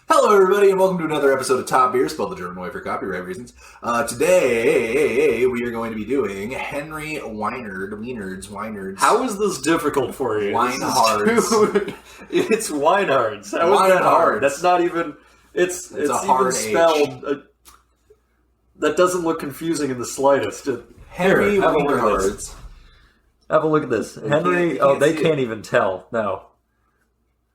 Hello, everybody, and welcome to another episode of Top Beer, spelled the German way for copyright reasons. Today, we are going to be doing Henry Weinhard's. How is this difficult for you? Weinhard's. It's Weinhard's. How is that hard? That's not even... It's a hard even spelled... that doesn't look confusing in the slightest. Henry Weinhard's. Have a look at this. Henry... they can't even tell. No.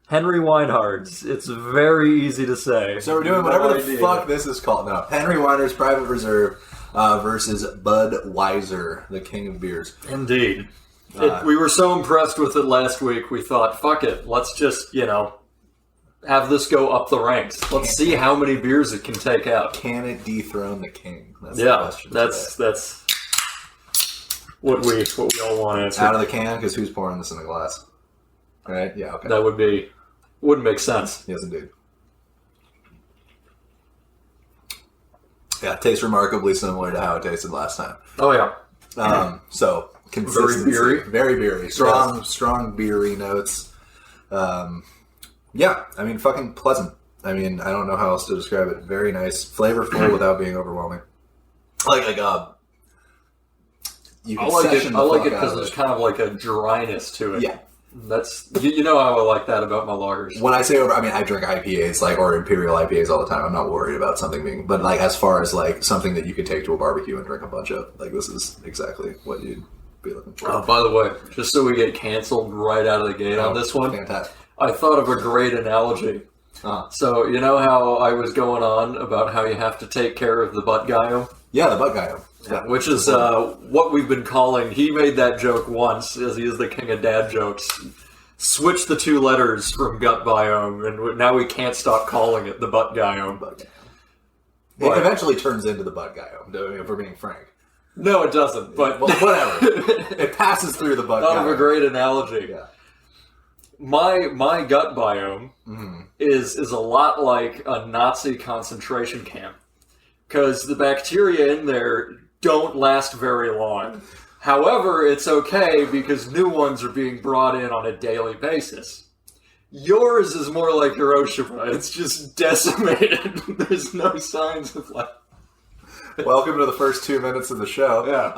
Henry Weinhard's. It's very easy to say. So we're doing whatever the fuck this is called now. Henry Weinhard's Private Reserve versus Budweiser, the king of beers. Indeed. We were so impressed with it last week, we thought, fuck it, let's just, have this go up the ranks. Let's see how many beers it can take out. Can it dethrone the king? That's the question. That's what we all want to answer. Out of the can, because who's pouring this in the glass? Right? Yeah, okay. That wouldn't make sense. Yes, indeed. Yeah, it tastes remarkably similar to how it tasted last time. Oh, yeah. So, consistency. Very beery. Very beery. Strong beery notes. Yeah, I mean, fucking pleasant. I mean, I don't know how else to describe it. Very nice. Flavorful without being overwhelming. I like it because there's kind of like a dryness to it. Yeah. That's you know how I like that about my lagers. When I say I drink IPAs or Imperial IPAs all the time. I'm not worried about something being, but as far as something that you could take to a barbecue and drink a bunch of, this is exactly what you'd be looking for. Oh, by the way, just so we get canceled right out of the gate on this one, fantastic. I thought of a great analogy. So you know how I was going on about how you have to take care of the butt guy? Yeah, the butt guy. Yeah, which is what we've been calling. He made that joke once, as he is the king of dad jokes. Switch the two letters from gut biome, and now we can't stop calling it the butt guiome. It eventually turns into the butt guiome, if we're being frank. No, it doesn't. But whatever. It passes through the butt guiome. Thought of a great analogy. Yeah. My gut biome is a lot like a Nazi concentration camp. Because the bacteria in there don't last very long. However, it's okay because new ones are being brought in on a daily basis. Yours is more like Hiroshima. It's just decimated. There's no signs of life. Welcome to the first 2 minutes of the show. Yeah.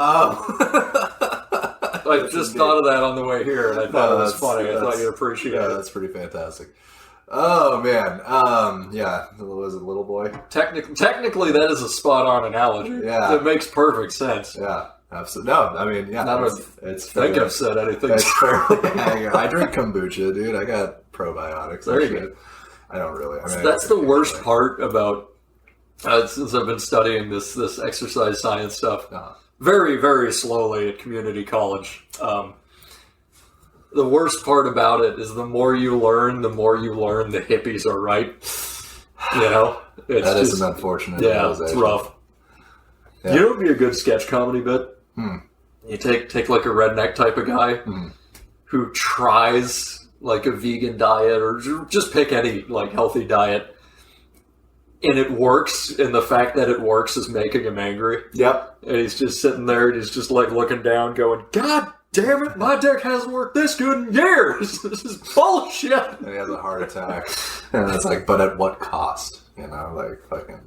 I just thought of that on the way here, and I thought it was funny. I thought you'd appreciate it. Yeah, that's pretty fantastic. Oh, man. Yeah. Was it Little Boy? Technically, that is a spot-on analogy. Yeah. That makes perfect sense. Yeah, absolutely. No, I mean, yeah. I've said anything. It's fairly accurate. I drink kombucha, dude. I got probiotics. There you go. I don't really. That's the worst part about, since I've been studying this exercise science stuff, very, very slowly at community college. The worst part about it is the more you learn the hippies are right. That is an unfortunate realization. It's rough. Yeah. You know what would be a good sketch comedy bit? You take a redneck type of guy who tries a vegan diet or just pick any healthy diet, and it works, and the fact that it works is making him angry. Yep. And he's just sitting there and he's just looking down going, God damn it, my dick hasn't worked this good in years. This is bullshit. And he has a heart attack. And it's but at what cost? Fucking...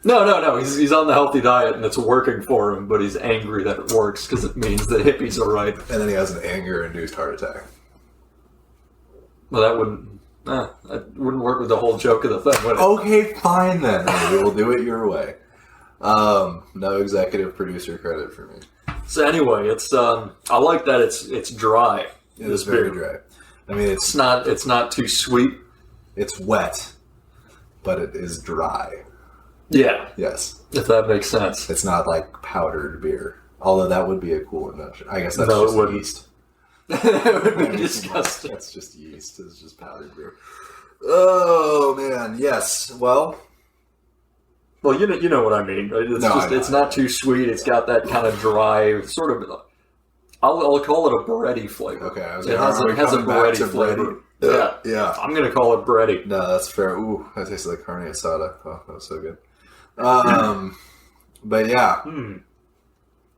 No. He's on the healthy diet and it's working for him, but he's angry that it works because it means the hippies are right. And then he has an anger-induced heart attack. Well, that wouldn't work with the whole joke of the thing, would it? Okay, fine then. We will do it your way. No executive producer credit for me. So anyway, it's I like that it's dry. It is very dry. I mean, it's not too sweet. It's wet, but it is dry. Yeah. Yes. If that makes sense. It's not like powdered beer. Although that would be a cool invention. I guess that's just yeast. That would be disgusting. That's just yeast. It's just powdered beer. Oh man, yes. Well, you know what I mean. It's not too sweet. It's got that kind of dry sort of. I'll call it a bready flavor. Okay, it has a bready flavor. Yeah. I'm gonna call it bready. No, that's fair. Ooh, that tastes like carne asada. Oh, that was so good. But yeah.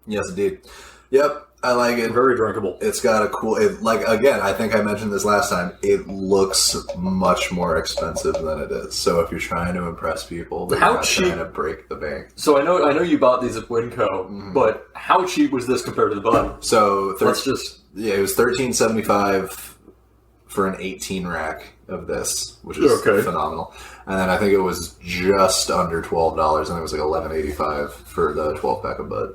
Yes, indeed. Yep, I like it. Very drinkable. It's got a cool... again, I think I mentioned this last time. It looks much more expensive than it is. So if you're trying to impress people, you're not trying to break the bank. So I know you bought these at Winco, but how cheap was this compared to the Bud? So it was $13.75 for an 18 rack of this, which is phenomenal. And then I think it was just under $12. I think it was like $11.85 for the 12 pack of Bud.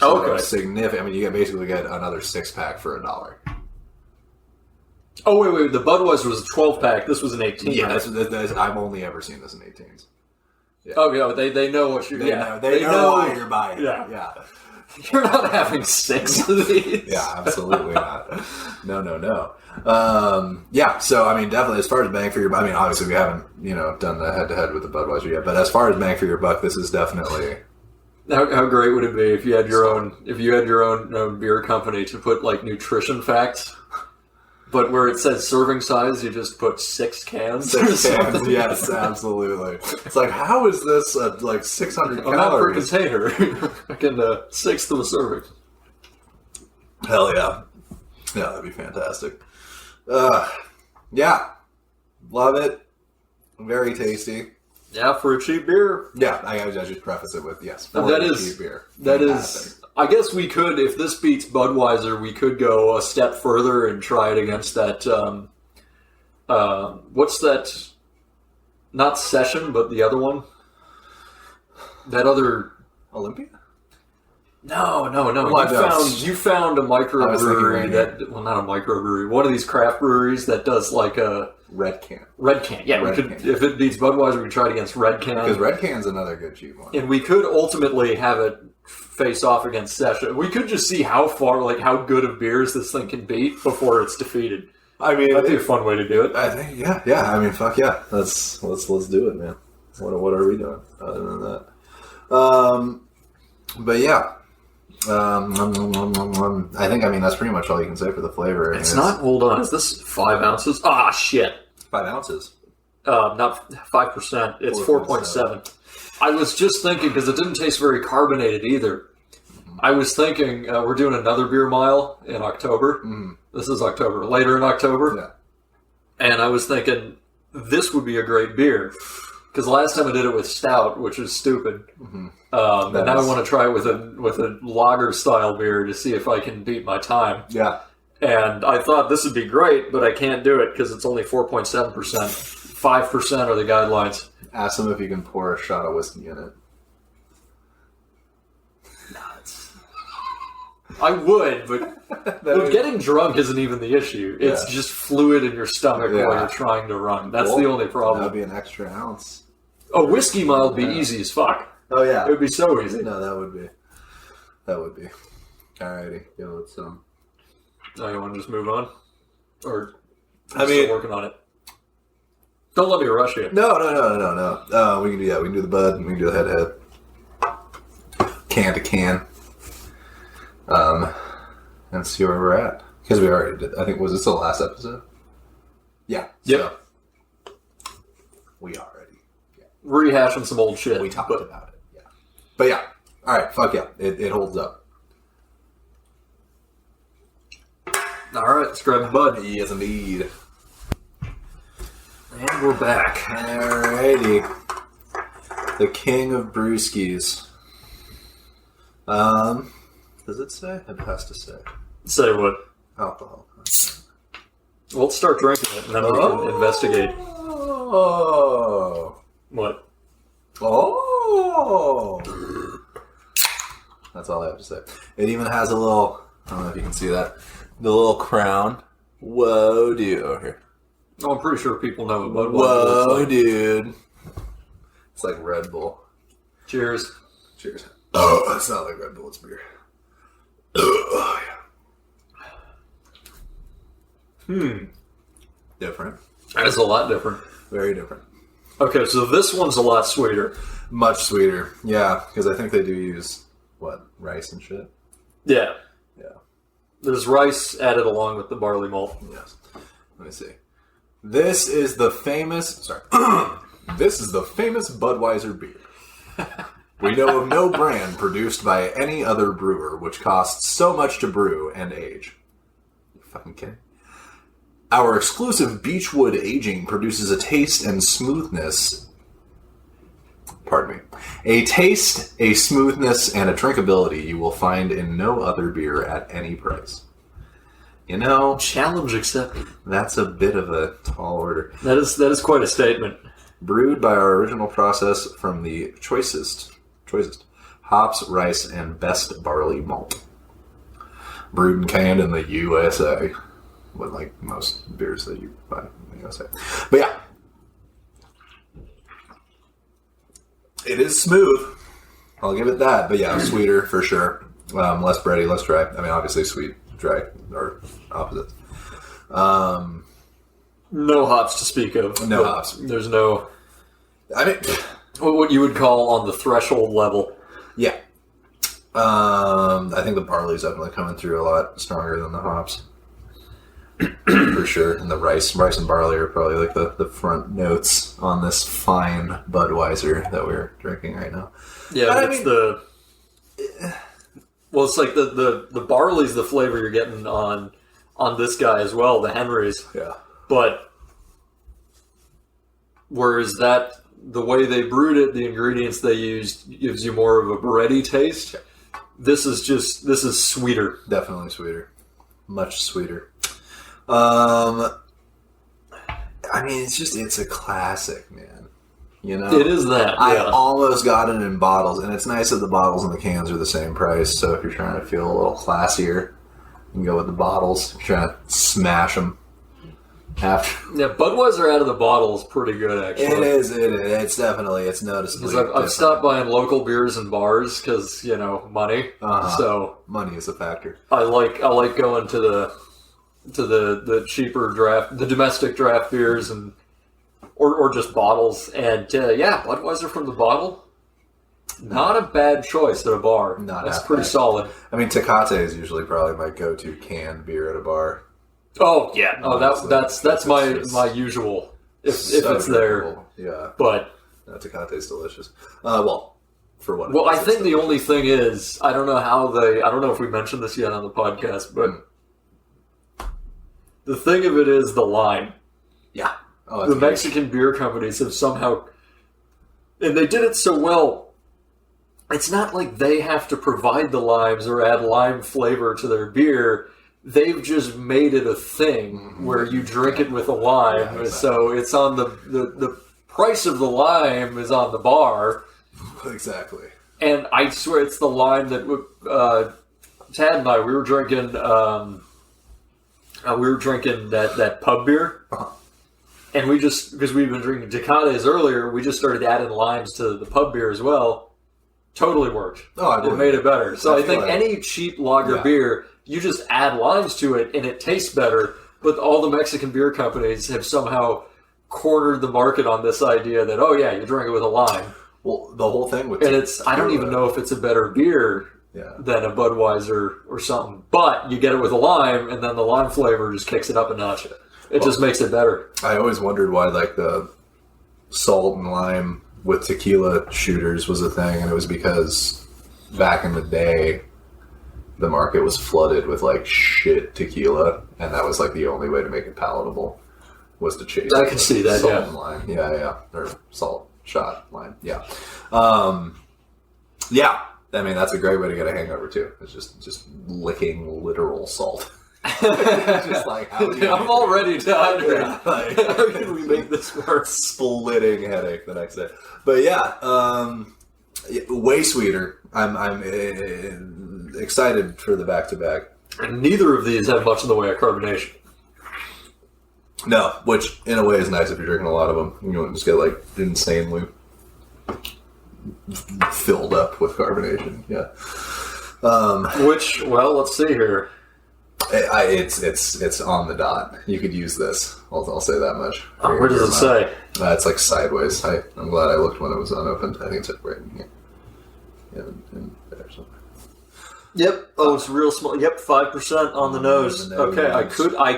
So significant. I mean, you basically get another 6-pack for $1. Oh wait! The Budweiser was a 12-pack. This was an 18. Yeah, I've only ever seen this in 18s. Yeah. Oh yeah, they know what you're. They know why you're buying. Yeah. You're not having 6 of these. Yeah, absolutely not. No. Yeah, so I mean, definitely as far as bang for your buck. I mean, obviously we haven't done the head-to-head with the Budweiser yet, but as far as bang for your buck, this is definitely. How great would it be if you had your own beer company to put like nutrition facts, but where it says serving size, you just put 6 cans. 6 cans, yes, absolutely. It's like, how is this like 600 calories per container? Like in the 1/6 of a serving. Hell yeah, that'd be fantastic. Yeah, love it. Very tasty. Yeah, for a cheap beer. Yeah, I should preface it with yes. For that a is cheap beer. That is. I guess we could, if this beats Budweiser, we could go a step further and try it against that. What's that? Not Session, but the other one. That other Olympia. No. Well, you found a microbrewery not a microbrewery. One of these craft breweries that does like a Red Can. Yeah, we could. If it beats Budweiser, we could try it against Red Can. Because Red Can's another good cheap one. And we could ultimately have it face off against Session. We could just see how good of beers this thing can beat before it's defeated. I mean, that'd be a fun way to do it. I think, yeah. I mean, fuck yeah. Let's do it, man. What are we doing other than that? But yeah. I think, that's pretty much all you can say for the flavor. It's not, hold on, is this 5 ounces? Ah, shit. 5 ounces? Not 5%, it's 4.7. I was just thinking, because it didn't taste very carbonated either. I was thinking, we're doing another beer mile in October. This is October, later in October. Yeah. And I was thinking, this would be a great beer. Because last time I did it with stout, which is stupid. And now I want to try it with a lager style beer to see if I can beat my time. Yeah. And I thought this would be great, but I can't do it because it's only 4.7%. 5% are the guidelines. Ask them if you can pour a shot of whiskey in it. I would, but getting drunk isn't even the issue. It's just fluid in your stomach while you're trying to run. That's the only problem. That'd be an extra ounce. A whiskey mile would be easy as fuck. Oh yeah, it would be so easy. No, that would be. Alrighty, let's Oh, you want to just move on, or still working on it? Don't let me rush you. No. We can do that. We can do the Bud. And we can do the head-to-head. Can to can. And see where we're at. Because we already did. I think, was this the last episode? Yeah. Yep. So we already rehashing some old shit. We talked about it. Yeah. But yeah. Alright, fuck yeah. It holds up. Alright, let's grab a Bud. Yes, indeed. And we're back. Alrighty. The king of brewskis. Does it say? It has to say. Say what? Alcohol. Well, let's start drinking it, and then we can investigate. Oh. What? Oh. That's all I have to say. It even has a little, I don't know if you can see that, the little crown. Whoa, dude. Over here. Oh, I'm pretty sure people know what Budweiser Whoa, like. dude. It's like Red Bull. Cheers. Cheers. Oh, it's not like Red Bull, it's beer. Oh, yeah. Different. That is a lot different. Very different. Okay, so this one's a lot sweeter. Much sweeter. Yeah, because I think they do use, rice and shit? Yeah. Yeah. There's rice added along with the barley malt. Yes. Let me see. This is the famous Budweiser beer. We know of no brand produced by any other brewer which costs so much to brew and age. You fucking kidding? Our exclusive Beechwood aging produces a taste and smoothness. Pardon me. A taste, a smoothness, and a drinkability you will find in no other beer at any price. You know, challenge accepted. That's a bit of a tall order. That is quite a statement. Brewed by our original process from the choicest hops, rice, and best barley malt. Brewed and canned in the USA. With like most beers that you buy in the USA. But yeah. It is smooth. I'll give it that. But yeah, sweeter for sure. Less bready, less dry. I mean, obviously sweet, dry are opposites. No hops to speak of. No hops. There's no... I mean... What you would call on the threshold level. Yeah. I think the barley's definitely coming through a lot stronger than the hops. For sure. And the rice and barley are probably like the front notes on this fine Budweiser that we're drinking right now. Yeah, but it's it's like the barley's the flavor you're getting on this guy as well, the Henry's. Yeah. But whereas the way they brewed it, the ingredients they used gives you more of a bready taste. This is sweeter. Definitely sweeter. Much sweeter. I mean, it's a classic, man. You know? It is that, yeah. I almost got it in bottles, and it's nice that the bottles and the cans are the same price, so if you're trying to feel a little classier, you can go with the bottles. If you're trying to smash them. Yeah, Budweiser out of the bottle is pretty good, actually. It is. It's definitely, it's noticeably I've stopped buying local beers and bars because, money. So money is a factor. I like going to the cheaper the domestic draft beers or just bottles. And Budweiser from the bottle, not a bad choice at a bar. That's pretty solid. I mean, Tecate is usually probably my go-to canned beer at a bar. Oh yeah, no, that's my usual if it's there. Yeah, but Tecate is delicious. For what? Well, I think the only thing is I don't know if we mentioned this yet on the podcast, but the thing of it is the lime. Yeah, the Mexican beer companies have somehow, and they did it so well. It's not like they have to provide the limes or add lime flavor to their beer. They've just made it a thing where you drink it with a lime. Yeah, exactly. So it's on the price of the lime is on the bar. Exactly. And I swear it's the lime that Tad and I, we were drinking that pub beer. Uh-huh. And we just, because we've been drinking Tecates earlier, we just started adding limes to the pub beer as well. Totally worked. It made it better. So I think any cheap lager beer, you just add limes to it and it tastes better. But all the Mexican beer companies have somehow cornered the market on this idea that, you drink it with a lime. Well, the whole thing with I don't even know if it's a better beer than a Budweiser or something. But you get it with a lime and then the lime flavor just kicks it up a notch. It just makes it better. I always wondered why the salt and lime with tequila shooters was a thing, and it was because back in the day the market was flooded with shit tequila, and that was the only way to make it palatable was to chase I can see that, salt and lime. Or salt shot lime. I mean, that's a great way to get a hangover too. It's just licking literal salt. Just I'm already dehydrated. How can we make this work? Splitting headache the next day. But way sweeter. I'm excited for the back-to-back. And neither of these have much in the way of carbonation. No, which in a way is nice if you're drinking a lot of them. You don't just get insanely filled up with carbonation. Yeah. Let's see here. It's on the dot. You could use this. I'll say that much. Where does it say? It's sideways. I'm glad I looked when it was unopened. I think it's right in here. In there somewhere. Yep. Oh, it's real small. Yep, 5% on the nose. Okay, I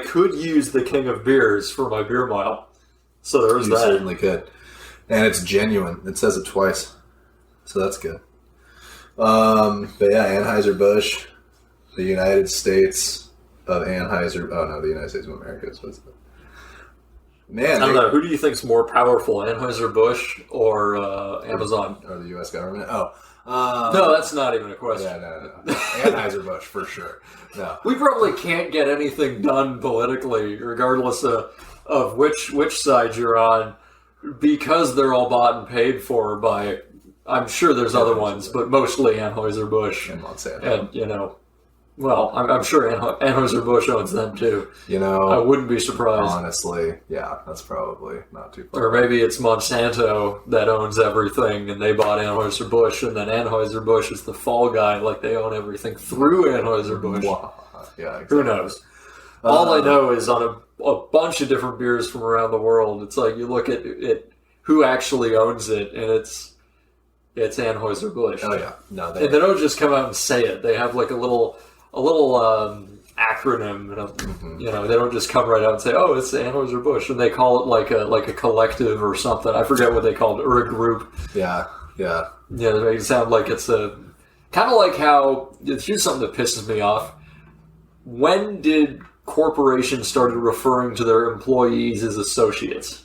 could use the King of Beers for my beer mile. So there's that. You certainly could. And it's genuine. It says it twice. So that's good. But yeah, Anheuser-Busch, the United States of Anheuser. Oh no, the United States of America is what's. Man, I don't know. Who do you think's more powerful, Anheuser-Busch or Amazon? Or the U.S. government? Oh. No, that's not even a question. Yeah, no. Anheuser-Busch, for sure. No. We probably can't get anything done politically, regardless of which side you're on, because they're all bought and paid for by, I'm sure there's other ones, but mostly Anheuser-Busch. And Monsanto. And, well, I'm sure Anheuser-Busch owns them too. I wouldn't be surprised. Honestly, yeah, that's probably not too far. Or maybe it's Monsanto that owns everything, and they bought Anheuser-Busch, and then Anheuser-Busch is the fall guy, like they own everything through Anheuser-Busch. Yeah, exactly. Who knows? All I know is on a bunch of different beers from around the world, it's like you look at who actually owns it, and it's Anheuser-Busch. Oh yeah, no, and they don't just come out and say it. They have like a little acronym, and they don't just come right out and say, "Oh, it's Anheuser-Busch," and they call it like a collective or something. I forget what they called it, or a group. Yeah. They make it sound like it's a kind of like how. Here's something that pisses me off. When did corporations started referring to their employees as associates?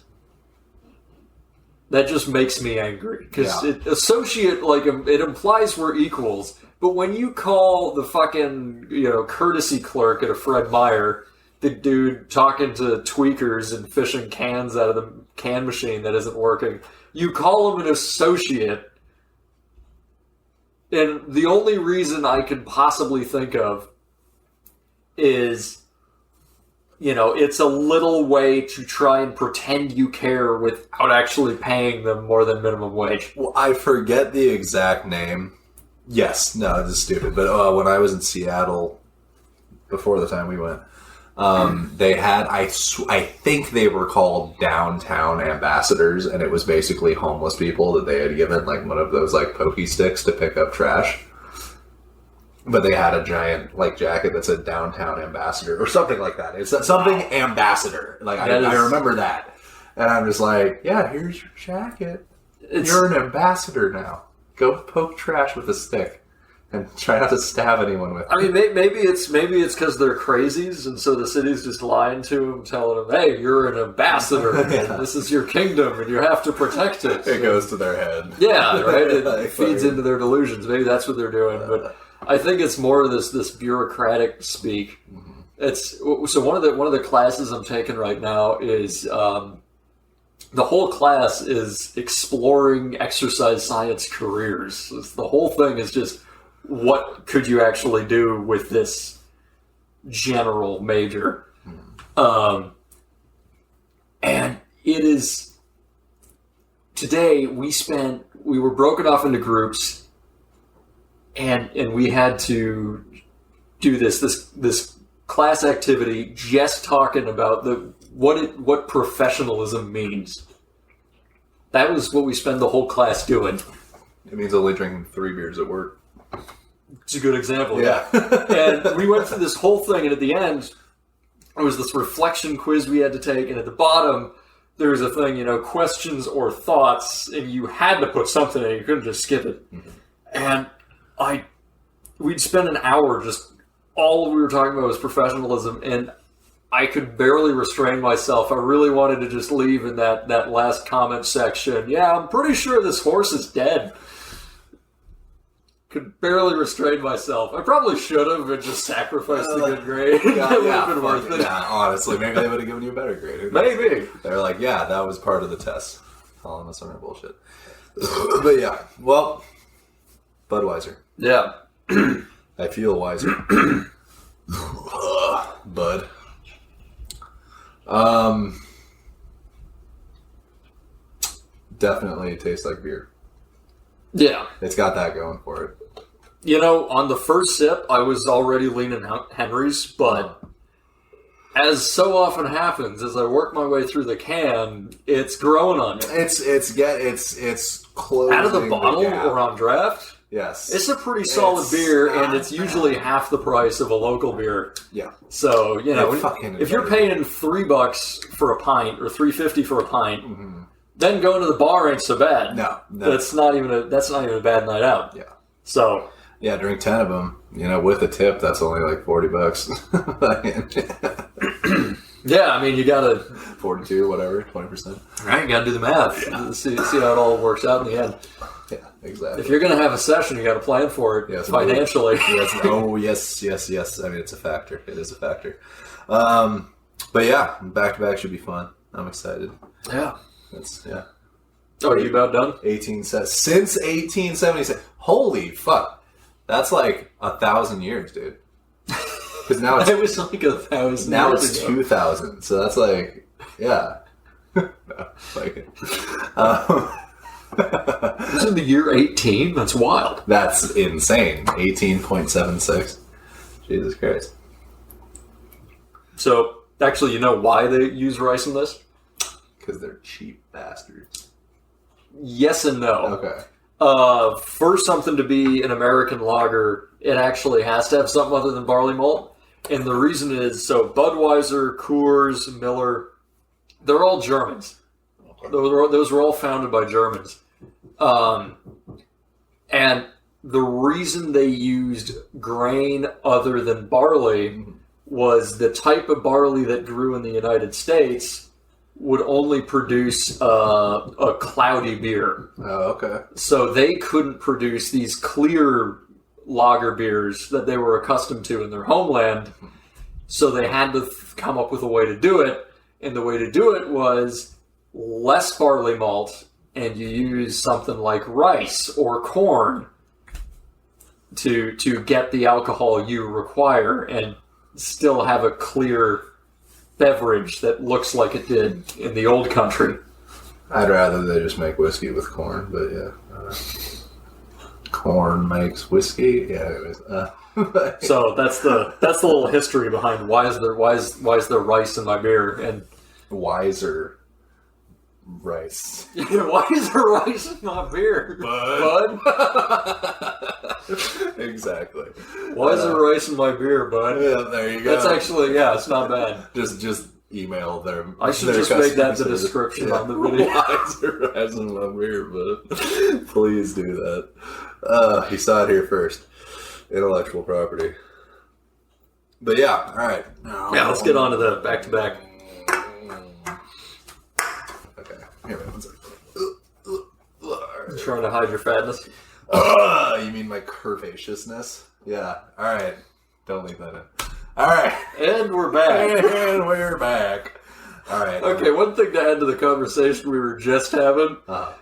That just makes me angry because associate, it implies we're equals. But when you call the fucking, courtesy clerk at a Fred Meyer, the dude talking to tweakers and fishing cans out of the can machine that isn't working, you call him an associate. And the only reason I could possibly think of is, it's a little way to try and pretend you care without actually paying them more than minimum wage. Well, I forget the exact name. Yes, no, this is stupid. But when I was in Seattle, before the time we went, they had, I think they were called downtown ambassadors, and it was basically homeless people that they had given like one of those like pokey sticks to pick up trash. But they had a giant jacket that said downtown ambassador or something like that. It's something ambassador. I remember that, and I'm just like, yeah, here's your jacket. You're an ambassador now. Go poke trash with a stick and try not to stab anyone with it. I mean, maybe it's because they're crazies, and so the city's just lying to them, telling them, "Hey, you're an ambassador, and this is your kingdom, and you have to protect it." It goes to their head. Yeah, right. It feeds into their delusions. Maybe that's what they're doing, but I think it's more this bureaucratic speak. Mm-hmm. It's so one of the classes I'm taking right now is. The whole class is exploring exercise science careers. The whole thing is just, what could you actually do with this general major? And it is, today we were broken off into groups, and we had to do this class activity just talking about what professionalism means. That was what we spent the whole class doing. It means only drinking 3 beers at work. It's a good example. Yeah. And we went through this whole thing, and at the end, there was this reflection quiz we had to take, and at the bottom, there was a thing, questions or thoughts, and you had to put something in. You couldn't just skip it. Mm-hmm. And we'd spend an hour just, all we were talking about was professionalism, and I could barely restrain myself. I really wanted to just leave in that last comment section. Yeah, I'm pretty sure this horse is dead. Could barely restrain myself. I probably should have and just sacrificed the good grade. That would have been worth it. Yeah, honestly, maybe they would have given you a better grade. Maybe. They're like, yeah, that was part of the test. Calling us on our bullshit. But yeah, well, Budweiser. Yeah. I feel wiser. Bud. Definitely tastes like beer. Yeah. It's got that going for it. On the first sip, I was already leaning Henry's, but as so often happens, as I work my way through the can, it's growing on me. It's closing out of the bottle or on draft. Yes. It's a pretty solid beer, and it's usually half the price of a local beer. Yeah. So, if you're paying $3 for a pint or $3.50 for a pint, then going to the bar ain't so bad. No. That's not even a bad night out. Yeah. So yeah, drink 10 of them. With a tip, that's only like $40. Yeah, I mean, you gotta 42, whatever, 20%. Right, you gotta do the math. Yeah. See how it all works out in the end. Yeah, exactly. If you're gonna have a session, you gotta plan for it financially. Yes. Oh, yes. I mean, it's a factor. It is a factor. But yeah, back to back should be fun. I'm excited. Yeah. Yeah. Oh, are you about done? 18 sets since 1876. Holy fuck! That's like 1,000 years, dude. Because now it was like 1,000. Now it's 2,000. So that's like, yeah. This is the year 18? That's wild. That's insane. 18.76. Jesus Christ. So, actually, you know why they use rice in this? Because they're cheap bastards. Yes and no. Okay. For something to be an American lager, it actually has to have something other than barley malt. And the reason is, so Budweiser, Coors, Miller, they're all Germans. Okay. Those were all founded by Germans. And the reason they used grain other than barley was the type of barley that grew in the United States would only produce a cloudy beer. Oh, okay. So they couldn't produce these clear lager beers that they were accustomed to in their homeland. So they had to come up with a way to do it. And the way to do it was less barley malt, and you use something like rice or corn to get the alcohol you require and still have a clear beverage that looks like it did in the old country. I'd rather they just make whiskey with corn, but yeah. Corn makes whiskey. Yeah, anyways. So that's the little history behind why is there rice in my beer and Weiser rice. Why is there rice in my beer, bud? Exactly. Why is there rice in my beer, bud? Yeah, there you go. That's actually it's not bad. Just email them. I should just make that the description on the video. Why is there rice in my beer, bud? Please do that. You saw it here first. Intellectual property. But yeah, all right. Yeah, let's get on to the back-to-back. Okay, here, wait, 1 second. Trying to hide your fatness? You mean my curvaceousness? Yeah, all right. Don't leave that in. All right. And we're back. And we're back. All right. Okay, one thing to add to the conversation we were just having.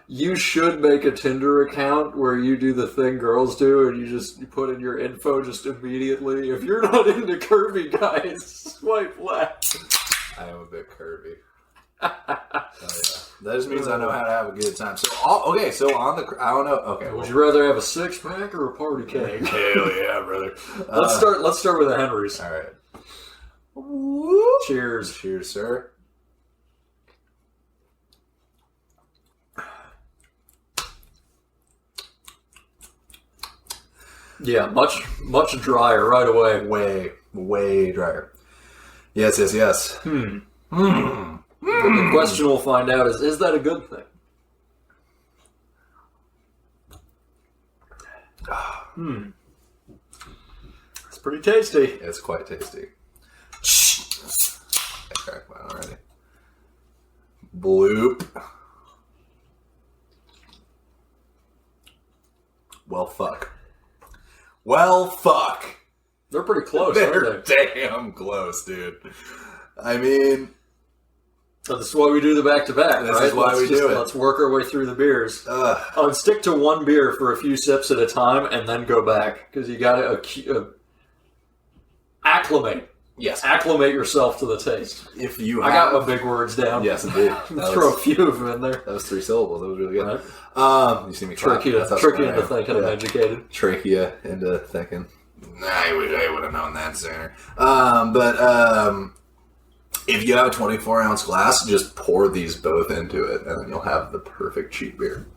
You should make a Tinder account where you do the thing girls do and you put in your info just immediately. If you're not into curvy guys, swipe left. I am a bit curvy. Oh, yeah. That just means I know how to have a good time. So, I don't know. Okay. Would you rather have a 6-pack or a party cake? Hell yeah, brother. Let's start with the Henrys. All right. Cheers. Cheers, sir. Yeah, much drier right away. Way drier. Yes. The question we'll find out is that a good thing? It's pretty tasty. It's quite tasty. I cracked mine already. Bloop. Well, fuck. They're pretty close, They're aren't they? damn close, dude. I mean... So this is why we do the back-to-back, This is why we do it. Let's work our way through the beers. And stick to one beer for a few sips at a time and then go back. Because you got to acclimate. Yes. Acclimate yourself to the taste. I got my big words down. Yes, indeed. Throw a few of them in there. That was 3 syllables. That was really good. Right. You see me tricky into thinking I'm educated. Trachea into thinking. I would have known that sooner. If you have a 24-ounce glass, just pour these both into it, and then you'll have the perfect cheap beer.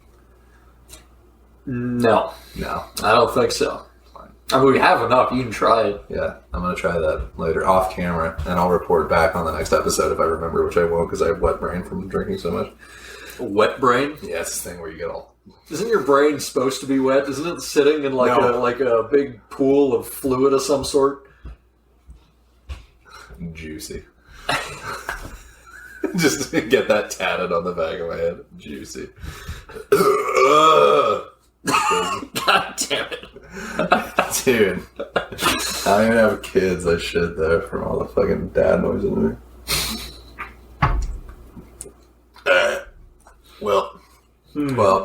No. I don't think so. I mean, we have enough. You can try it. Yeah, I'm going to try that later off camera, and I'll report back on the next episode if I remember, which I won't because I have wet brain from drinking so much. A wet brain? Yeah, it's this thing where you get all... Isn't your brain supposed to be wet? Isn't it sitting in like a big pool of fluid of some sort? Juicy. Just get that tatted on the back of my head. Juicy. God damn it. Dude. I don't even have kids. I shit though from all the fucking dad noise in there. Alright. Well,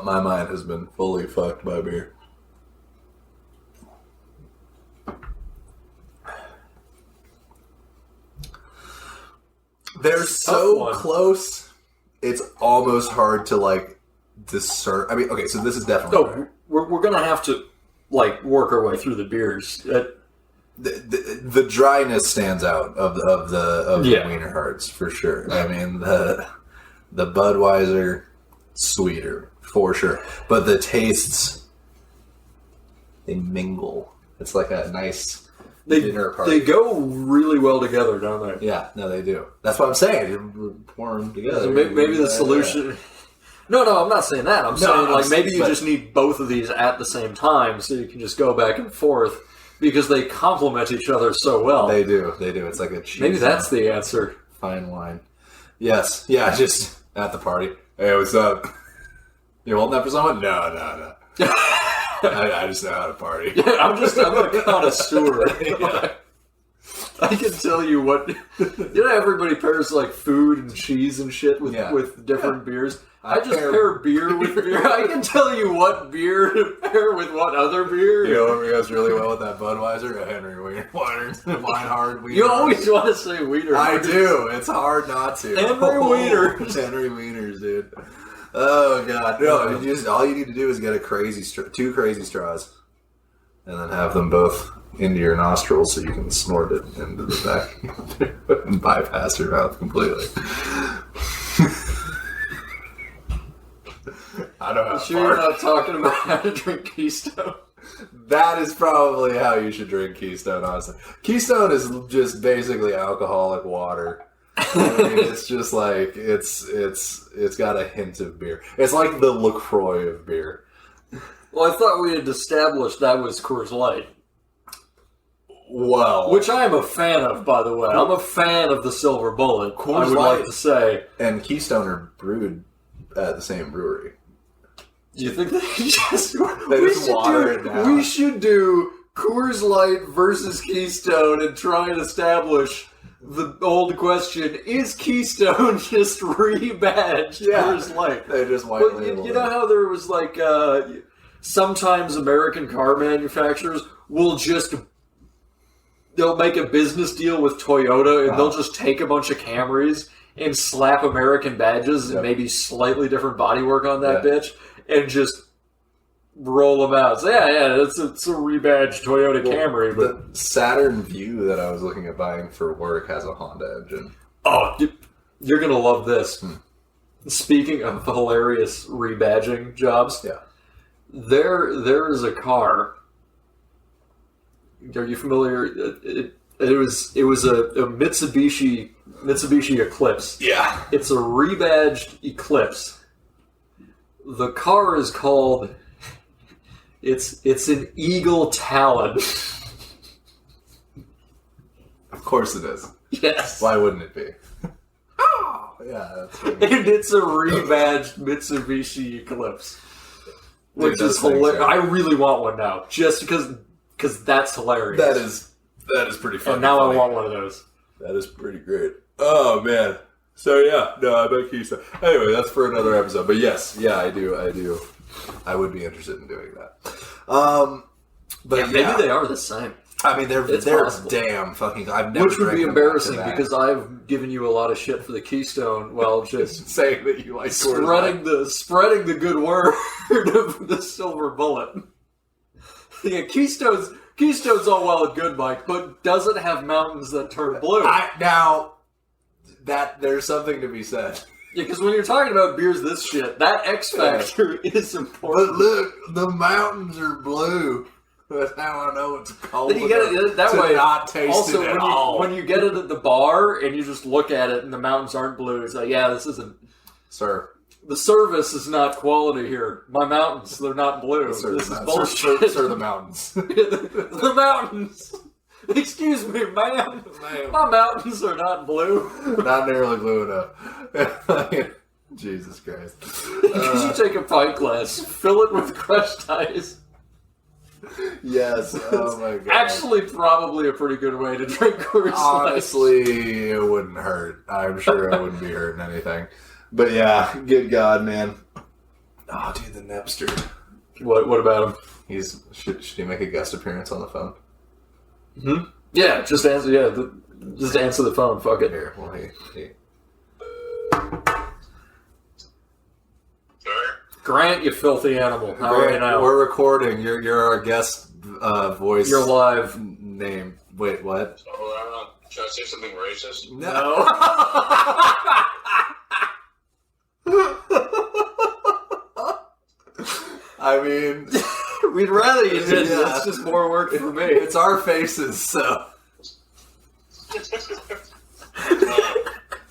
my mind has been fully fucked by beer. They're so close, it's almost hard to, like, discern. I mean, okay, so this is definitely... No, we're going to have to, like, work our way through the beers. The dryness stands out of the Wiener Hards, for sure. I mean, the Budweiser, sweeter, for sure. But the tastes, they mingle. It's like a nice... dinner party. They go really well together, don't they? Yeah, no, they do. That's what I'm saying. You pour them together. So maybe the solution... Yeah. No, I'm not saying that. I'm saying like maybe you just need both of these at the same time so you can just go back and forth because they complement each other so well. They do. It's like a cheese. Maybe that's the answer. Fine wine. Yes. Yeah, just at the party. Hey, what's up? You holding that for someone? No. I just know how to party. Yeah, I'm a connoisseur. Yeah. I can tell you what. Everybody pairs like food and cheese and shit with different beers. I just pair beer with beer. I can tell you what beer to pair with what other beer. You know what goes really well with that Budweiser? A Henry Weinhard. You always want to say Wiener. I do. It's hard not to. Henry Wieners. Henry Wieners, dude. Oh god, no! All you need to do is get two crazy straws, and then have them both into your nostrils so you can snort it into the back and bypass your mouth completely. I don't know. Sure, you're not talking about how to drink Keystone. That is probably how you should drink Keystone. Honestly, Keystone is just basically alcoholic water. I mean, it's just like it's got a hint of beer. It's like the LaCroix of beer. Well, I thought we had established that was Coors Light. Well, which I am a fan of, by the way. I'm a fan of the Silver Bullet. Coors I would Light like to say, and Keystone are brewed at the same brewery. Do you think they just water it down? We should do Coors Light versus Keystone and try and establish the old question: is Keystone just rebadged Coors Light? They just white label. You know how there was like sometimes American car manufacturers will they'll make a business deal with Toyota and they'll just take a bunch of Camrys and slap American badges and maybe slightly different bodywork on that bitch and just roll them out. So it's a rebadged Toyota Camry. But the Saturn Vue that I was looking at buying for work has a Honda engine. Oh, you're going to love this. Speaking of hilarious rebadging jobs, there is a car. Are you familiar? It was a Mitsubishi Eclipse. Yeah. It's a rebadged Eclipse. The car is called... It's an Eagle Talon. Of course it is. Yes. Why wouldn't it be? Oh, yeah. That's and it's a rebadged Mitsubishi Eclipse. Which is hilarious. I really want one now. Just because that's hilarious. That is pretty funny. And now I want one of those. That is pretty great. Oh, man. So, I bet Keystone. Anyway, that's for another episode. But yes, I do. I would be interested in doing that. But maybe they are the same. I mean, they're damn fucking... I've never Which would be embarrassing because I've given you a lot of shit for the Keystone while just saying that you like spreading the good word of the Silver Bullet. Yeah, Keystone's all well and good, Mike, but doesn't have mountains that turn blue. There's something to be said. Yeah, because when you're talking about beers this shit, that X factor is important. But look, the mountains are blue. That's how I know it's cold. Then you get it that way. Not taste also, it at all. When you get it at the bar and you just look at it and the mountains aren't blue, it's like, this isn't. Sir, The service is not quality here. My mountains, they're not blue. This is bullshit. Sir, the mountains. The mountains. Excuse me, ma'am. My mountains are not blue. Not nearly blue enough. Jesus Christ. Because you take a pint glass, fill it with crushed ice. Yes, oh my god. Actually, probably a pretty good way to drink Coors Light. Honestly, it wouldn't hurt. I'm sure it wouldn't be hurting anything. But yeah, good God, man. Oh, dude, the Nepster. What about him? Should he make a guest appearance on the phone? Hmm? Yeah, just answer. Yeah, just answer the phone. Fuck it. Here, well, hey. Grant, you filthy animal. How are you now? We're recording. You're our guest voice. You're live. Name. Wait, what? Oh, should I say something racist? No. I mean, we'd rather you did. Yeah. That's just more work for me. It's our faces, so. Yeah,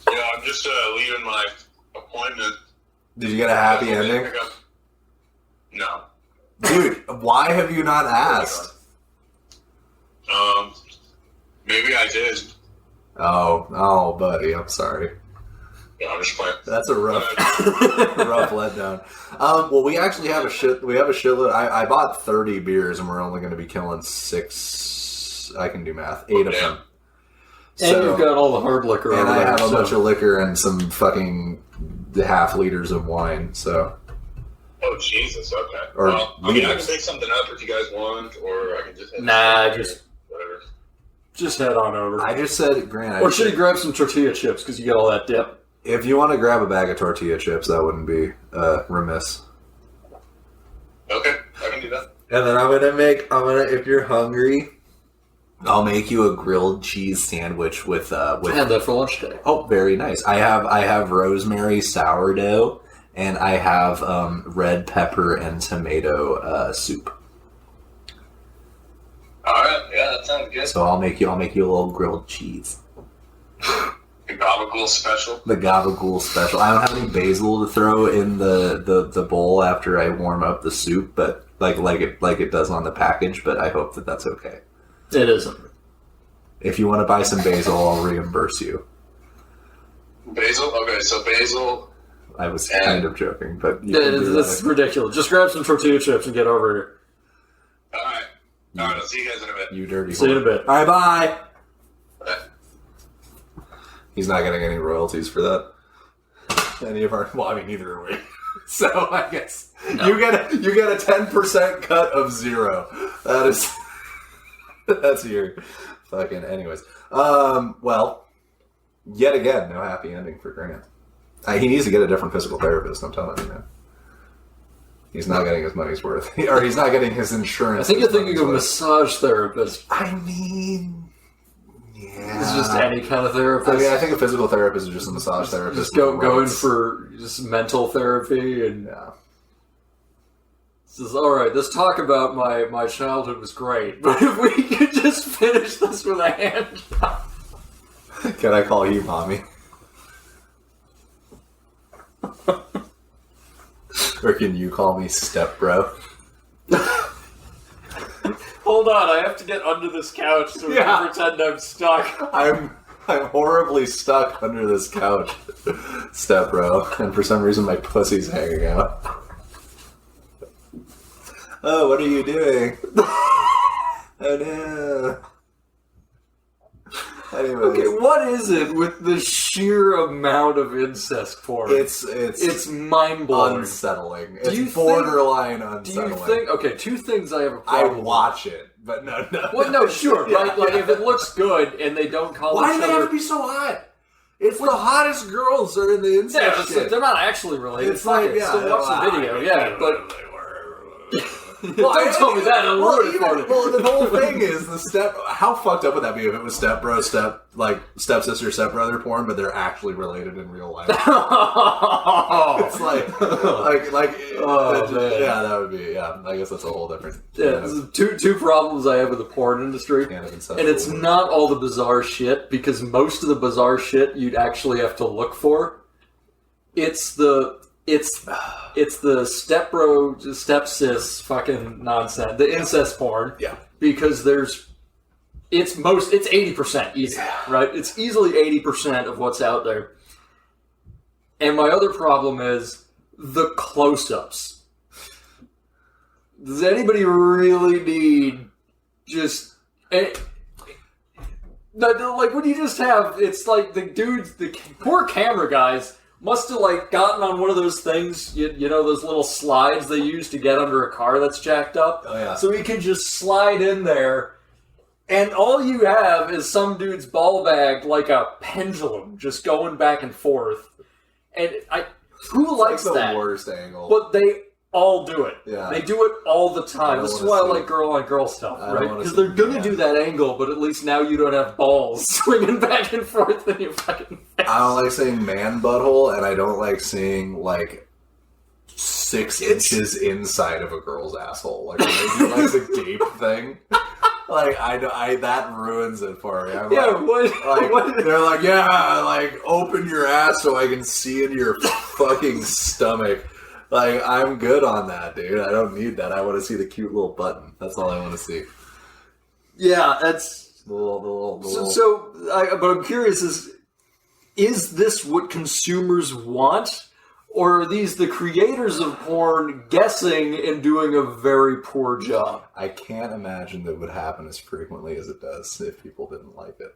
I'm just leaving my appointment. Did you get a happy ending? No. Dude, why have you not asked? Maybe I did. Oh, buddy, I'm sorry. Yeah, I'm just playing. That's a rough letdown. Well, we actually have a shitload. I bought 30 beers, and we're only going to be killing 6. I can do math. 8 of them. And you've got all the hard liquor. And I have a bunch of liquor and some fucking half liters of wine. So. Oh Jesus! Okay. Or well, I can make something up if you guys want, or I can just. Whatever. Just head on over. I just said, Grant. Or should he grab some tortilla chips because you get all that dip? If you want to grab a bag of tortilla chips, that wouldn't be remiss. Okay, I can do that. And then if you're hungry, I'll make you a grilled cheese sandwich with. I had that for lunch today. Oh, very nice. I have rosemary sourdough, and I have red pepper and tomato soup. All right, yeah, that sounds good. So I'll make you a little grilled cheese. The gabagool special. The gabagool special. I don't have any basil to throw in the bowl after I warm up the soup, but like it does on the package. But I hope that that's okay. It isn't. If you want to buy some basil, I'll reimburse you. Basil? Okay, so basil. I was kind of joking, but that's ridiculous. Just grab some tortilla chips and get over here. All right. I'll see you guys in a bit. You dirty. See you in a bit. All right, bye. Bye. He's not getting any royalties for that. Any of our, well, I mean, neither are we. So I guess no. you get a 10% cut of 0. That is that's your fucking. Anyways, well, yet again, no happy ending for Grant. He needs to get a different physical therapist. I'm telling you, man. He's not getting his money's worth, or he's not getting his insurance. I think you're thinking of a massage therapist. I mean, yeah, it's just any kind of therapist. I mean, I think a physical therapist is just a massage therapist. Just go in for just mental therapy and. Yeah. This is all right. This talk about my childhood was great, but if we could just finish this with a hand job. Can I call you mommy? Or can you call me step bro? Hold on, I have to get under this couch so we can pretend I'm stuck. I'm horribly stuck under this couch, step bro, and for some reason my pussy's hanging out. Oh, what are you doing? Oh no. Anyways. Okay, what is it with the sheer amount of incest porn? It's mind-blowing. Unsettling. It's borderline unsettling. Do you think... Okay, 2 things I have a problem with. I watch it, but no. Well, no, sure, right? Like, if it looks good and they don't call Why each do they other... have to be so hot? It's the hottest girls are in the incest shit. They're not actually related. It's like, still watch the video, but... Well, don't tell me that. Well, the whole thing is the step. How fucked up would that be if it was stepbro, stepsister, stepbrother porn, but they're actually related in real life? It's yeah, that would be. Yeah, I guess that's a whole different. Yeah, two problems I have with the porn industry, and it's not all the bizarre shit because most of the bizarre shit you'd actually have to look for. It's the it's the step-bro, step-sis fucking nonsense, the incest porn. Yeah. Because it's 80% easy, right? It's easily 80% of what's out there. And my other problem is the close-ups. Does anybody really need like when you just have, it's like the dudes, the poor camera guys must have like gotten on one of those things, you know, those little slides they use to get under a car that's jacked up. Oh, yeah. So he can just slide in there, and all you have is some dude's ball bag like a pendulum just going back and forth. And who likes the that? Worst angle. But they all do it. Yeah. They do it all the time. This is why I like girl-on-girl stuff, right? Because they're going to do that angle, but at least now you don't have balls swinging back and forth in your fucking face. I don't like saying man butthole, and I don't like seeing, like, 6 inches inside of a girl's asshole. Like, when they do, like, the gape thing. Like, that ruins it for me. I'm what? They're like, yeah, like, open your ass so I can see into your fucking stomach. Like, I'm good on that, dude. I don't need that. I want to see the cute little button. That's all I want to see. Yeah, that's... The little... But I'm curious, is this what consumers want? Or are these the creators of porn guessing and doing a very poor job? I can't imagine that would happen as frequently as it does if people didn't like it.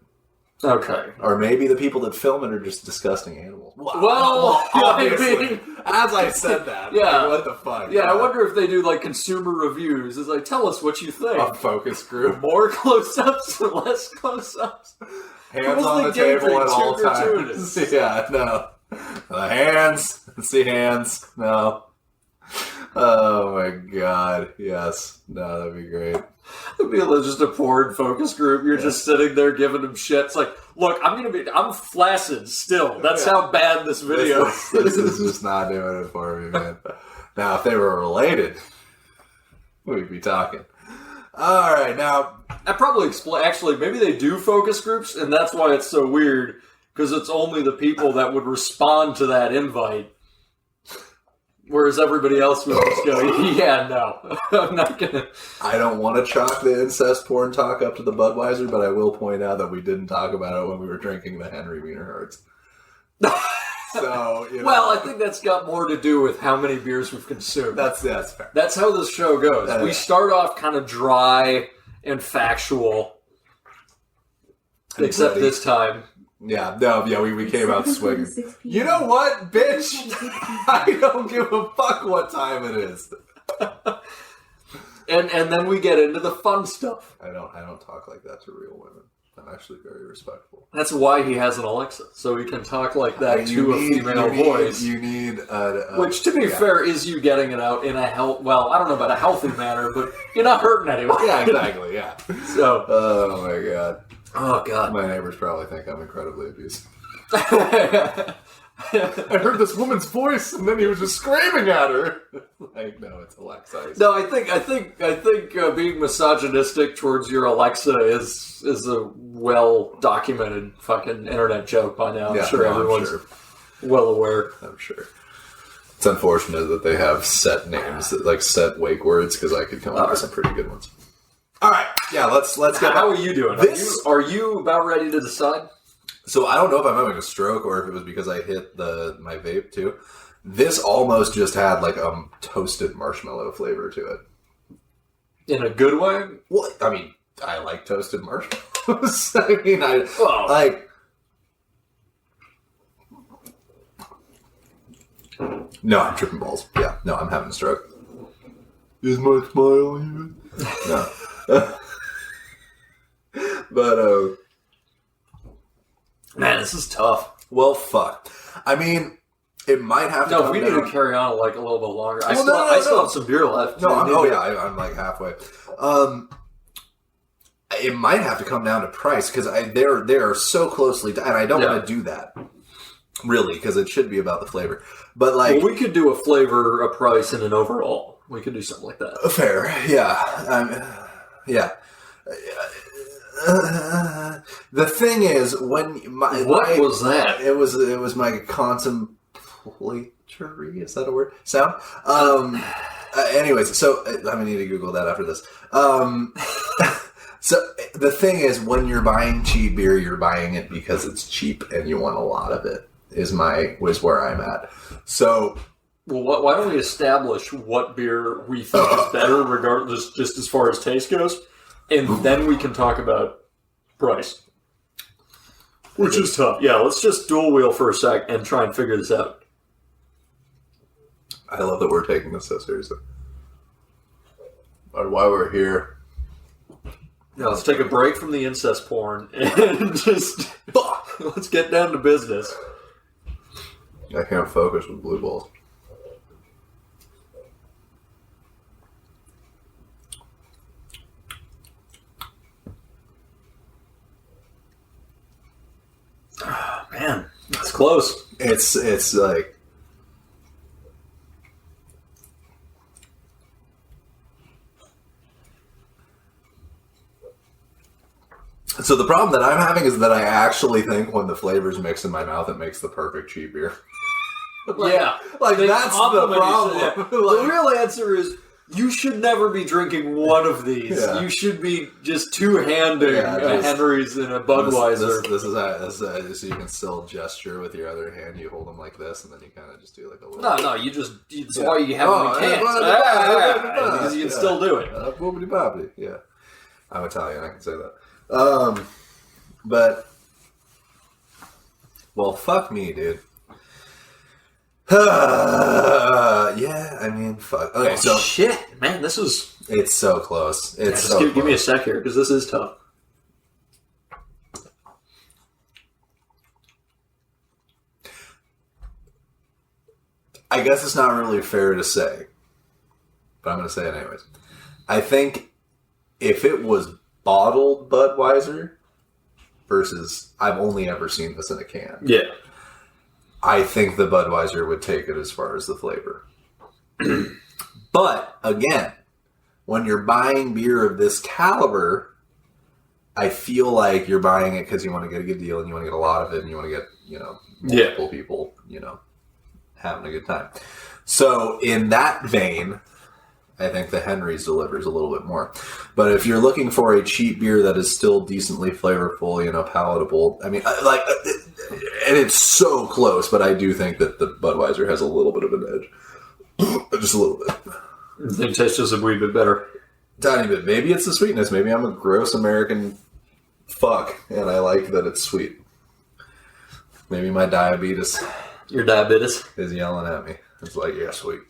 Okay. Or maybe the people that film it are just disgusting animals. Well, obviously. As I said that. Yeah. Like, what the fuck? Yeah, I wonder if they do, like, consumer reviews. It's like, tell us what you think. A focus group. More close-ups or less close-ups? Hands on the table at all times. Yeah, no. The hands. Let's see hands. No. Oh my god. Yes. No, that'd be great. It'd be just a porn focus group. You're just sitting there giving them shit. It's like, look, I'm flaccid still. That's how bad this video is. This is just not doing it for me, man. Now, if they were related, we'd be talking. All right, now... I probably explain... Actually, maybe they do focus groups, and that's why it's so weird, because it's only the people that would respond to that invite. Whereas everybody else would just go, yeah, no, I'm not going to... I don't want to chalk the incest porn talk up to the Budweiser, but I will point out that we didn't talk about it when we were drinking the Henry Wiener Hearts. So, you know. Well, I think that's got more to do with how many beers we've consumed. That's fair. That's how this show goes. We start off kind of dry and factual, except this time. Yeah, we came out swinging. You know what, bitch? I don't give a fuck what time it is. And then we get into the fun stuff. I don't talk like that to real women. I'm actually very respectful. That's why he has an Alexa, so he can talk like that to a female voice. You need which, to be fair, is you getting it out in a well, I don't know about a healthy manner, but you're not hurting anyone. Yeah, exactly. Yeah. So. Oh my god. Oh god. My neighbors probably think I'm incredibly abusive. I heard this woman's voice, and then he was just screaming at her. Like, no, it's Alexa. No, I think being misogynistic towards your Alexa is a well documented fucking internet joke by now. I'm sure everyone's well aware. I'm sure. It's unfortunate that they have set names, like set wake words, because I could come up with some pretty good ones. All right, yeah, let's get. How are you doing? Are you about ready to decide? So I don't know if I'm having a stroke or if it was because I hit my vape too. This almost just had like a toasted marshmallow flavor to it. In a good way? Well, I mean, I like toasted marshmallows. I mean, like. No, I'm tripping balls. Yeah, no, I'm having a stroke. Is my smile even? No. But, man, this is tough. Well, fuck. I mean, it might have to come we down. need to carry on like a little bit longer. I Well, still have some beer left. No, I'm like halfway. It might have to come down to price, because they are so closely, and I don't want to do that, really, because it should be about the flavor. But like, we could do a flavor, a price, and an overall. We could do something like that. Fair, yeah, yeah. The thing is, when what was that? It was my contemplation. is that a word? Sound? Anyways, so I'm going to need to Google that after this. So the thing is, when you're buying cheap beer, you're buying it because it's cheap and you want a lot of it, is where I'm at. So... Well, why don't we establish what beer we think is better, regardless, just as far as taste goes, and then we can talk about price, which is tough. Yeah, let's just dual wheel for a sec and try and figure this out. I love that we're taking this so seriously. But while we're here, let's take a break from the incest porn and just let's get down to business. I can't focus with blue balls. Oh, man, that's close. It's like... So the problem that I'm having is that I actually think when the flavors mix in my mouth, it makes the perfect cheap beer. That's the problem. The real answer is you should never be drinking one of these. Yeah. You should be just two-handing a Henry's and a Budweiser. This is so you can still gesture with your other hand. You hold them like this, and then you kind of just do like a little... No, that's why you have them in cans. Because you can still do it. Boobity-bobbity, yeah. I'm Italian, I can say that. But... Well, fuck me, dude. Yeah, I mean, fuck. Okay, so shit, man, this is... It's so close. Give me a sec here, because this is tough. I guess it's not really fair to say, but I'm going to say it anyways. I think if it was bottled Budweiser versus I've only ever seen this in a can. Yeah. I think the Budweiser would take it as far as the flavor. But, again, when you're buying beer of this caliber, I feel like you're buying it because you want to get a good deal and you want to get a lot of it and you want to get, multiple people, having a good time. So, in that vein, I think the Henry's delivers a little bit more. But if you're looking for a cheap beer that is still decently flavorful, palatable, I mean, and it's so close, but I do think that the Budweiser has a little bit of an edge. Just a little bit. It tastes just a wee bit better. Tiny bit. Maybe it's the sweetness. Maybe I'm a gross American fuck, and I like that it's sweet. Maybe my diabetes... Your diabetes? ...is yelling at me. It's like, yeah, sweet.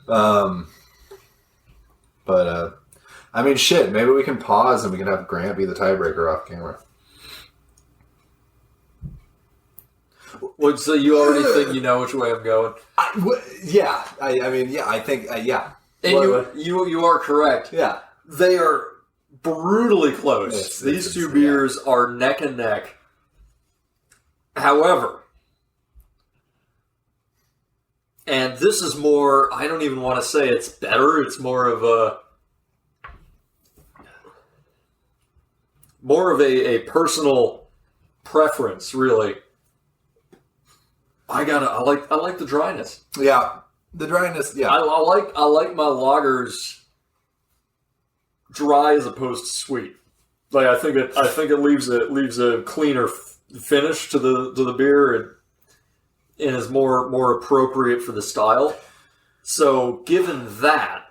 But, I mean, shit, maybe we can pause and we can have Grant be the tiebreaker off camera. Well, so you already think you know which way I'm going? I think. And you are correct. Yeah. They are brutally close. These two beers are neck and neck. However, and this is more, I don't even want to say it's better, it's more of a personal preference, really. I like the dryness. Yeah. The dryness, yeah. I like my lagers dry as opposed to sweet. Like I think it leaves a cleaner finish to the beer and is more appropriate for the style. So given that,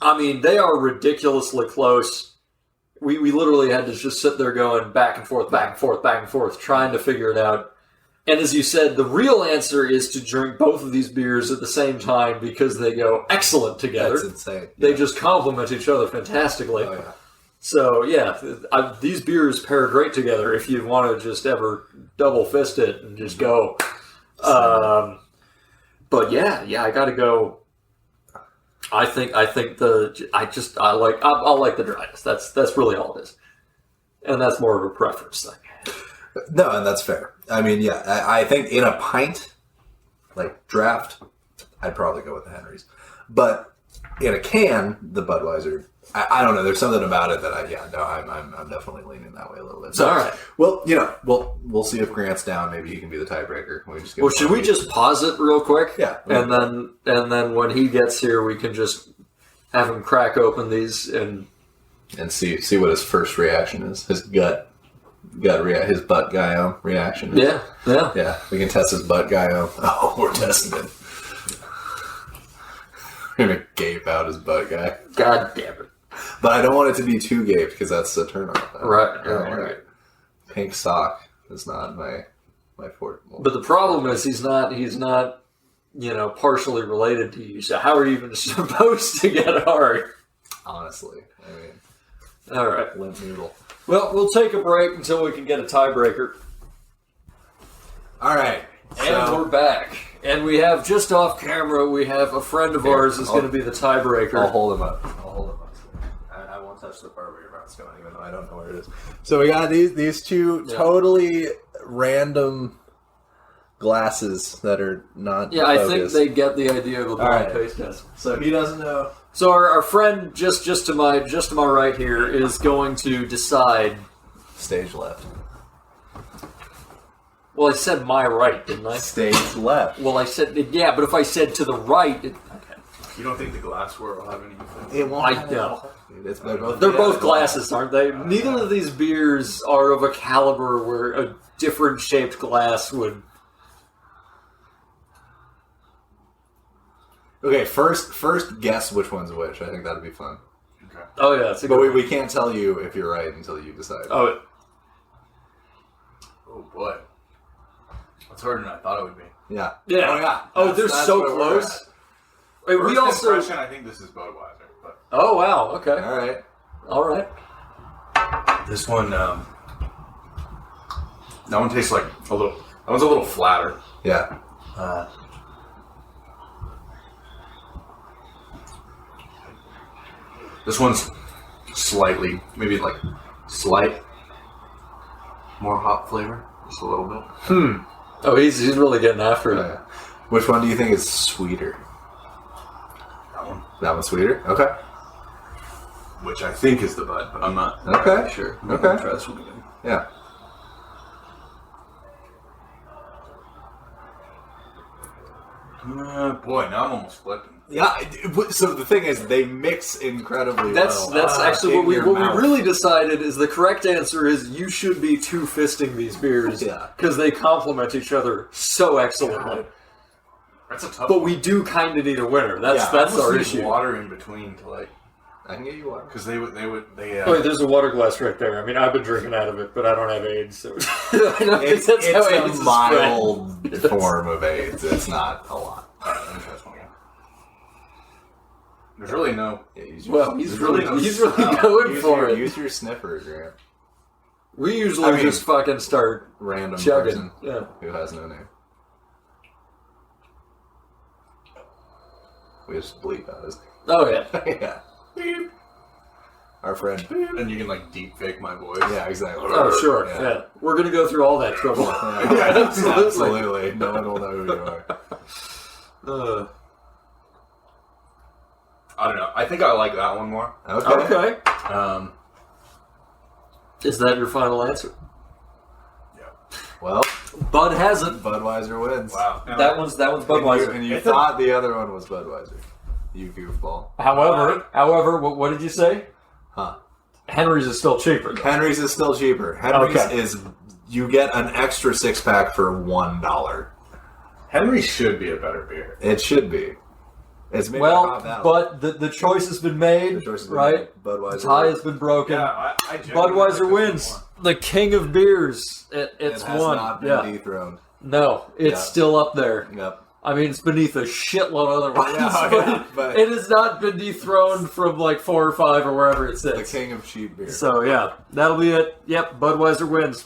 I mean they are ridiculously close. We literally had to just sit there going back and forth, trying to figure it out. And as you said, the real answer is to drink both of these beers at the same time because they go excellent together. That's insane. They just complement each other fantastically. Oh, yeah. So, these beers pair great together if you want to just ever double fist it and just go. But I got to go. I like the dryness. That's really all it is. And that's more of a preference thing. No, and that's fair. I mean, yeah, I think in a pint, like draft, I'd probably go with the Henry's. But In a can, the Budweiser. I don't know. There's something about it that I'm definitely leaning that way a little bit. So, all right. Well, we'll see if Grant's down. Maybe he can be the tiebreaker. Should we just pause it real quick? Yeah. And then when he gets here, we can just have him crack open these and see what his first reaction is. His butt guy reaction. Yeah. We can test his butt guy. Oh, we're testing it. We're gonna gape out his butt guy. God damn it! But I don't want it to be too gaped because that's a turn off. Right. Pink sock is not my forte. But the problem is he's not partially related to you. So how are you even supposed to get hard? Honestly, I mean, all right, limp noodle. Well, we'll take a break until we can get a tiebreaker. All right, and we're back. And we have, just off camera, we have a friend of ours who's going to be the tiebreaker. I'll hold him up. I won't touch the part where your mouth's going, even though I don't know where it is. So we got these two totally random glasses that are not focused. I think they get the idea of a blind taste test. So he doesn't know. So our friend just to my right here is going to decide. Stage left. Well, I said my right, didn't I? Stage left. Well, I said, yeah, but if I said to the right... Okay. You don't think the glassware will have any effect? It won't. I know. They're both glasses, aren't they? Neither of these beers are of a caliber where a different shaped glass would... Okay, first guess which one's which. I think that'd be fun. Okay. Oh, yeah. That's a good But we can't tell you if you're right until you decide. Oh boy. That's harder than I thought it would be. Yeah. Yeah. Oh, they're so close. Wait, First we also... impression, I think this is Budweiser. But Oh, wow. Okay. All right. this one, that one tastes like a little... That one's a little flatter. Yeah. This one's slightly, maybe like slight more hop flavor. Just a little bit. Oh, he's really getting after it. Yeah. Which one do you think is sweeter? That one. That one's sweeter? Okay. Which I think is the Bud, but I'm not Okay. sure. Okay. Try this one again. Yeah. Boy, now I'm almost flipping. Yeah, so the thing is, they mix incredibly well. That's actually what we mouth. really decided is the correct answer is you should be two-fisting these beers because they complement each other so excellently. That's a tough But one. we do kind of need a winner. That's our need issue. Water in between to like... I can get you water. Because they Wait, there's a water glass right there. I mean, I've been drinking out of it, but I don't have AIDS, so I don't think that's how AIDS It's is a mild form of AIDS. It's not a lot. Let me try this one again. There's really no... Yeah, he's really going for it. Use your sniffer, Grant. We usually just fucking start random chugging. person who has no name. We just bleep out his name. Oh, yeah. Yeah. Beep. Our friend. Beep. And you can like deep fake my voice. Yeah, exactly. Oh, sure. Yeah. We're going to go through all that trouble. Yeah, absolutely. No one will know who you are. I don't know. I think I like that one more. Okay. Is that your final answer? Yeah. Well, Bud has it. Budweiser wins. Wow. That one's Budweiser. And you thought the other one was Budweiser. You goofball. However, what did you say? Huh. Henry's is still cheaper. Henry's is still cheaper. Henry's is, you get an extra 6-pack for $1. Henry should be a better beer. It should be. It's made but the choice has been made, right? Budweiser. Tie has been broken. Yeah, I Budweiser wins. The king of beers. It's has won. not been dethroned. No, it's still up there. Yep. I mean, it's beneath a shitload of other ones, but it has not been dethroned from like 4 or 5 or wherever it sits. The king of cheap beer. So yeah, that'll be it. Yep, Budweiser wins.